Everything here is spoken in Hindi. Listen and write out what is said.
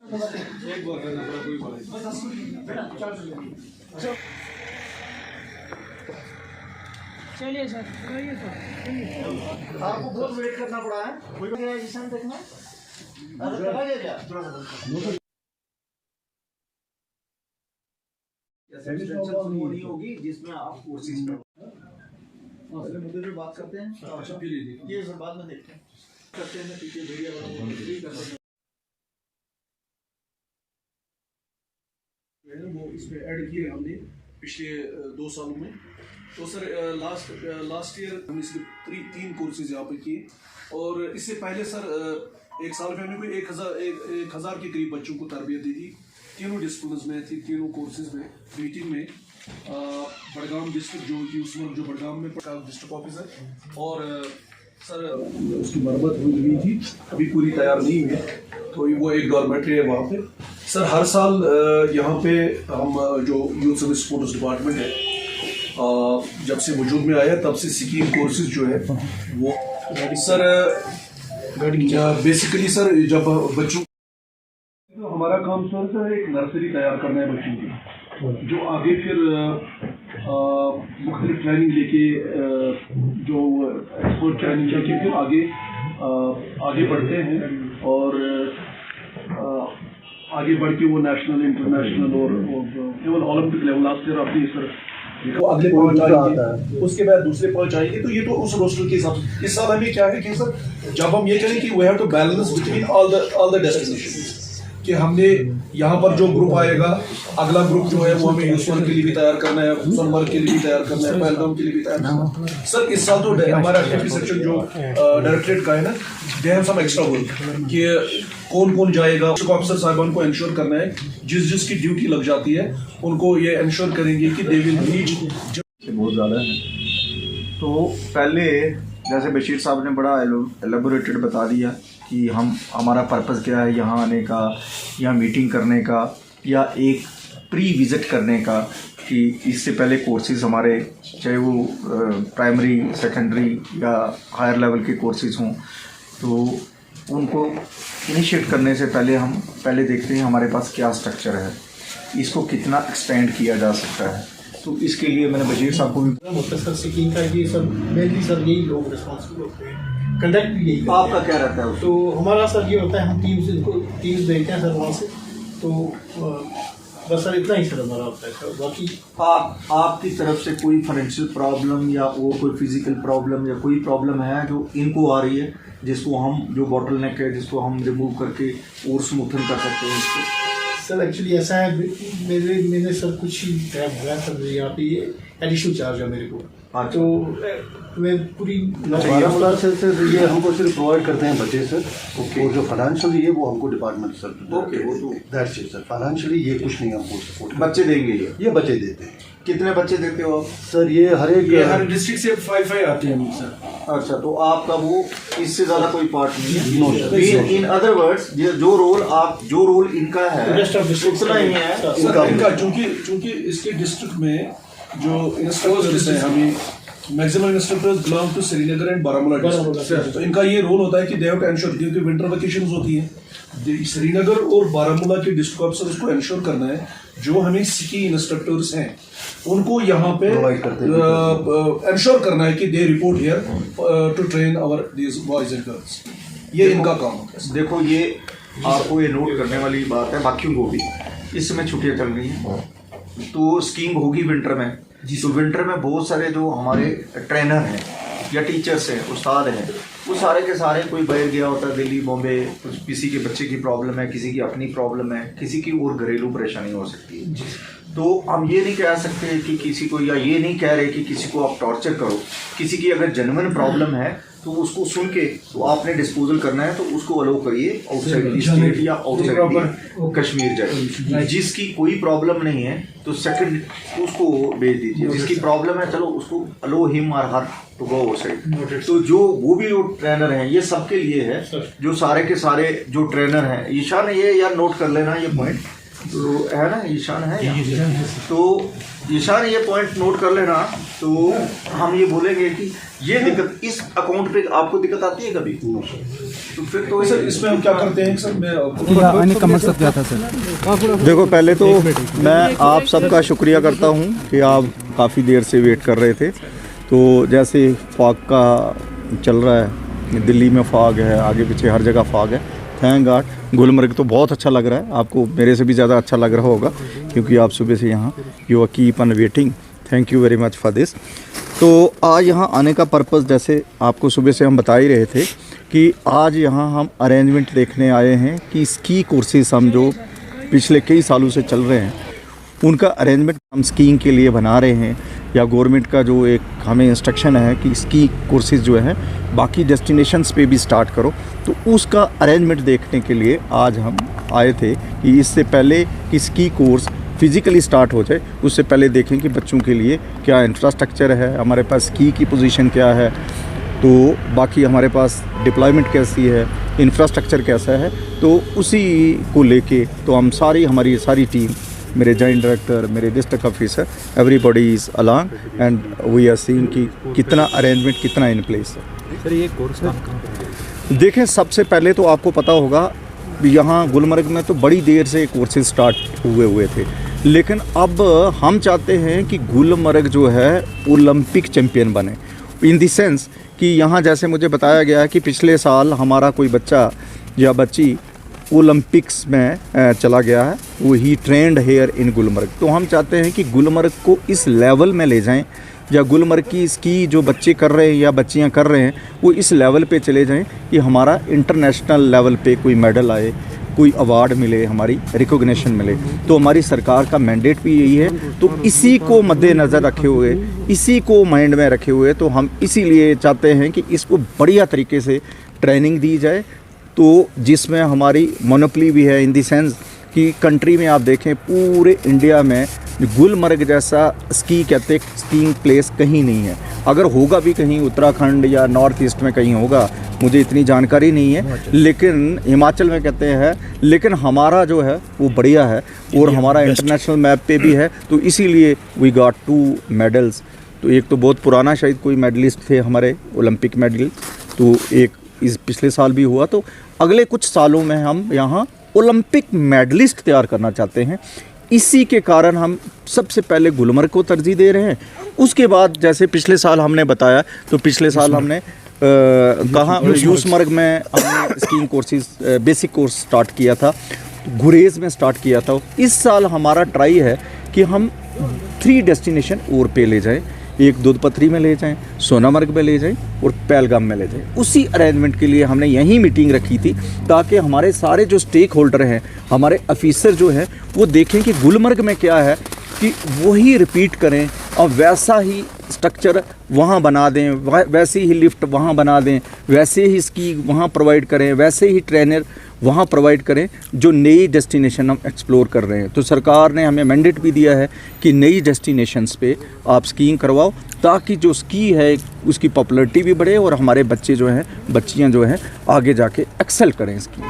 एक बार करना पड़ा कोई बात नहीं। चलिए सर, चलिए सर, आपको बहुत वेट करना पड़ा है। कोई देखना होनी होगी जिसमें आप कोर्सेज पहले मुद्दे पे बात करते हैं। ये सब बाद में देखते हैं करते हैं पीछे वीडियो वो इसमें ऐड किए हमने पिछले 2 सालों में। तो सर लास्ट ईयर हमने इसके 3 कोर्सेज यहाँ पे किए और इससे पहले सर 1 साल में हमने कोई 1000 के करीब बच्चों को तरबियत दी थी। तीनों डिसिप्लिन में थी, तीनों कोर्सेज में। मीटिंग में बड़गाम डिस्ट्रिक्ट जो कि उस वक्त जो बड़गाम में डिस्ट्रिक्ट ऑफिसर और सर उसकी मरम्मत हुई थी, अभी पूरी तैयार नहीं हुई है। तो वो एक डॉर्मेट्री है वहाँ पे। सर हर साल यहाँ पे हम जो यूथ सर्विस स्पोर्ट्स डिपार्टमेंट है जब से वजूद में आया तब से स्कीम कोर्सेज जो है वो सर बेसिकली सर जब बच्चों तो हमारा काम सर एक नर्सरी तैयार करना है बच्चों की, जो आगे फिर मुख्तलिफ ट्रेनिंग लेके जो एक्सपर्ट ट्रेनिंग लेके फिर आगे बढ़ते हैं और आगे बढ़ के वो नेशनल इंटरनेशनल और केवल ओलंपिक लेवल लास्ट ईयर अपनी सर वो अगले पहुंच आएंगे, उसके बाद दूसरे पहुंच आएंगे। तो ये तो उस रोस्टर के हिसाब से इस साल हमें क्या है कि सर जब हम ये करें कि we have to balance between all the destinations कि हमने यहाँ पर जो ग्रुप आएगा अगला ग्रुप जो है वो हमें यूसफल के लिए भी तैयार करना है, सोनमर्ग के लिए भी तैयार करना है, पहलगाम के लिए भी तैयार करना है। सर इस साल तो हमारा एक्टिविटी सेक्शन जो डायरेक्टरेट का है ना, they have some extra work कि कौन जाएगा। ऑफिसर साहिबान को इंश्योर करना है जिसकी ड्यूटी लग जाती है उनको ये इंश्योर करेंगे कि दे विल रीच बहुत ज़्यादा है। तो पहले जैसे बशीर साहब ने बड़ा एलेबोरेटेड बता दिया कि हमारा पर्पस क्या है यहाँ आने का, यहाँ मीटिंग करने का या एक प्री विज़िट करने का, कि इससे पहले कोर्सेज हमारे चाहे वो प्राइमरी सेकेंडरी या हायर लेवल के कोर्सेज हों तो उनको इनिशिएट करने से पहले देखते हैं हमारे पास क्या स्ट्रक्चर है, इसको कितना एक्सपेंड किया जा सकता है। तो इसके लिए मैंने बशीर साहब को भी मुख्तसर स्कीम का ये सब मेनली सर यही लोग रिस्पॉन्सिबल होते हैं, कंडक्ट भी यही। आपका क्या रहता है? तो हमारा सर ये होता है हम टीम्स भेजते हैं सर वहाँ से, तो बस सर इतना ही सर हमारा होता है सर। बाकी आपकी तरफ से कोई फाइनेंशियल प्रॉब्लम या वो कोई फिजिकल प्रॉब्लम या कोई प्रॉब्लम है जो इनको आ रही है जिसको हम जो बॉटल नेक है जिसको हम रिमूव करके और स्मूथन कर सकते हैं इसको? सर एक्चुअली ऐसा है मैंने सर कुछ ही टाइम हुआ है सर यहाँ पे ये एडिशनल चार्ज है मेरे को। तो मैं पूरी बारामूला से सर ये हमको सिर्फ प्रोवाइड करते हैं बच्चे सर। ओके। और जो फाइनेंशियली है वो हमको डिपार्टमेंट सर ओके वो तो दैट्स इट सर। फाइनेंशियली ये कुछ नहीं हमको सपोर्ट बच्चे देंगे ये बच्चे देते हैं। कितने बच्चे देते हो आप? सर ये हर डिस्ट्रिक्ट से 5 आते हैं सर। अच्छा तो आपका वो इससे ज्यादा कोई पार्ट नहीं है? इन अदर वर्ड्स जो रोल इनका है उतना ही है इनका, चूंकि इसके डिस्ट्रिक्ट में जो इंस्ट्रक्टर्स हैं हमें maximum instructors belong to Srinagar and Baramulla district, तो इनका ये रोल होता है कि दे हैव टू एंश्योर, क्योंकि विंटर वेकेशंस होती हैं श्रीनगर और बारामूला के डिस्ट्रिक्ट ऑफिसर्स को एंश्योर करना है जो हमें स्की इंस्ट्रक्टर्स हैं उनको यहाँ पे एंश्योर करना है कि they report here to train our these boys and girls. ये इनका काम होता है। देखो ये आपको ये नोट करने वाली बात है, बाकियों को भी। इस समय छुट्टियाँ चल रही हैं तो स्कीइंग होगी विंटर में। तो विंटर में बहुत सारे जो हमारे ट्रेनर हैं या टीचर्स हैं, उस्ताद हैं, वो सारे के सारे कोई बाहर गया होता है दिल्ली बॉम्बे, किसी के बच्चे की प्रॉब्लम है, किसी की अपनी प्रॉब्लम है, किसी की और घरेलू परेशानी हो सकती है। तो हम ये नहीं कह सकते कि किसी को, या ये नहीं कह रहे कि किसी को आप टॉर्चर करो। किसी की अगर जेन्युइन प्रॉब्लम है तो उसको सुन के तो आपने डिस्पोजल करना है तो उसको अलो करिए आउटसाइड स्टेट या आउटसाइड कश्मीर जाए। जिसकी कोई प्रॉब्लम नहीं है तो सेकंड उसको भेज दीजिए। जिसकी प्रॉब्लम है चलो उसको अलो हिम और हर टू गो आउटसाइड। तो जो वो भी जो ट्रेनर हैं ये सबके लिए है, जो सारे के सारे जो ट्रेनर हैं। ईशा ने ये यार नोट कर लेना ये पॉइंट तो है ना, ईशान है यहाँ। तो ईशान ये पॉइंट नोट कर लेना। तो हम ये बोलेंगे कि ये दिक्कत इस अकाउंट पे आपको दिक्कत आती है कभी? तो फिर तो सर इसमें हम क्या करते हैं सर, मैं आने का मकसद क्या था सर? देखो, पहले तो मैं आप सबका शुक्रिया करता हूं कि आप काफ़ी देर से वेट कर रहे थे। तो जैसे फॉग का चल रहा है, दिल्ली में फॉग है, आगे पीछे हर जगह फॉग है। थैंक गॉड, गुलमर्ग तो बहुत अच्छा लग रहा है, आपको मेरे से भी ज़्यादा अच्छा लग रहा होगा क्योंकि आप सुबह से यहाँ you are keep on waiting. Thank you very much for this. तो आज यहाँ आने का पर्पज़ जैसे आपको सुबह से हम बता ही रहे थे कि आज यहाँ हम अरेंजमेंट देखने आए हैं कि स्की कोर्सेज हम जो पिछले कई सालों से चल रहे हैं उनका अरेंजमेंट हम स्कीइंग के लिए बना रहे हैं, या गवर्नमेंट का जो एक हमें इंस्ट्रक्शन है कि स्की कोर्सेज जो है बाकी डेस्टिनेशंस पे भी स्टार्ट करो, तो उसका अरेंजमेंट देखने के लिए आज हम आए थे कि इससे पहले कि स्की कोर्स फिज़िकली स्टार्ट हो जाए उससे पहले देखें कि बच्चों के लिए क्या इंफ्रास्ट्रक्चर है, हमारे पास स्की की पोजीशन क्या है, तो बाकी हमारे पास डिप्लॉयमेंट कैसी है, इंफ्रास्ट्रक्चर कैसा है। तो उसी को लेके तो हम हमारी सारी टीम, मेरे जॉइंट डायरेक्टर, मेरे district officer, everybody is along and we are seeing कि कितना अरेंजमेंट कितना इन प्लेस है। सर ये कोर्स कहाँ? देखें, सबसे पहले तो आपको पता होगा यहाँ गुलमर्ग में तो बड़ी देर से कोर्सेज स्टार्ट हुए थे, लेकिन अब हम चाहते हैं कि गुलमर्ग जो है ओलंपिक चैम्पियन बने। इन द सेंस कि यहाँ जैसे मुझे बताया गया है कि पिछले साल हमारा कोई बच्चा या बच्ची ओलंपिक्स में चला गया है, वो ही ट्रेंड हेयर इन गुलमर्ग। तो हम चाहते हैं कि गुलमर्ग को इस लेवल में ले जाएं, या गुलमर्ग की स्की जो बच्चे कर रहे हैं या बच्चियां कर रहे हैं वो इस लेवल पे चले जाएं कि हमारा इंटरनेशनल लेवल पे कोई मेडल आए, कोई अवार्ड मिले, हमारी रिकॉग्निशन मिले। तो हमारी सरकार का मैंडेट भी यही है। तो इसी को मद्देनज़र रखे हुए, इसी को माइंड में रखे हुए, तो हम इसीलिए चाहते हैं कि इसको बढ़िया तरीके से ट्रेनिंग दी जाए, तो जिसमें हमारी मोनोपोली भी है इन द सेंस कि कंट्री में आप देखें पूरे इंडिया में गुलमर्ग जैसा स्की कहते स्कीइंग प्लेस कहीं नहीं है। अगर होगा भी कहीं उत्तराखंड या नॉर्थ ईस्ट में कहीं होगा, मुझे इतनी जानकारी नहीं है, लेकिन हिमाचल में कहते हैं, लेकिन हमारा जो है वो बढ़िया है और हमारा इंटरनेशनल मैप पे भी है। तो इसीलिए वी गॉट 2 मेडल्स। तो एक तो बहुत पुराना शायद कोई मेडलिस्ट थे हमारे ओलंपिक मेडल, तो एक इस पिछले साल भी हुआ। तो अगले कुछ सालों में हम यहाँ ओलंपिक मेडलिस्ट तैयार करना चाहते हैं। इसी के कारण हम सबसे पहले गुलमर्ग को तरजीह दे रहे हैं। उसके बाद जैसे पिछले साल हमने बताया, तो पिछले साल हमने कहाँ यूसमर्ग में हमने skiing courses basic course start किया था, गुरेज में स्टार्ट किया था। इस साल हमारा ट्राई है कि हम 3 डेस्टिनेशन और पे ले जाएं, एक दूधपत्री में ले जाएं, सोनामर्ग में ले जाएं और पहलगाम में ले जाएं। उसी अरेंजमेंट के लिए हमने यहीं मीटिंग रखी थी ताकि हमारे सारे जो स्टेक होल्डर हैं, हमारे ऑफिसर जो हैं, वो देखें कि गुलमर्ग में क्या है कि वही रिपीट करें और वैसा ही स्ट्रक्चर वहाँ बना दें, वैसे ही लिफ्ट वहाँ बना दें, वैसे ही स्की वहाँ प्रोवाइड करें, वैसे ही ट्रेनर वहाँ प्रोवाइड करें जो नई डेस्टिनेशन हम एक्सप्लोर कर रहे हैं। तो सरकार ने हमें मैंडेट भी दिया है कि नई डेस्टिनेशंस पे आप स्कीइंग करवाओ, ताकि जो स्की है उसकी पॉपुलैरिटी भी बढ़े और हमारे बच्चे जो हैं, बच्चियाँ जो हैं, आगे जाके एक्सेल करें स्की।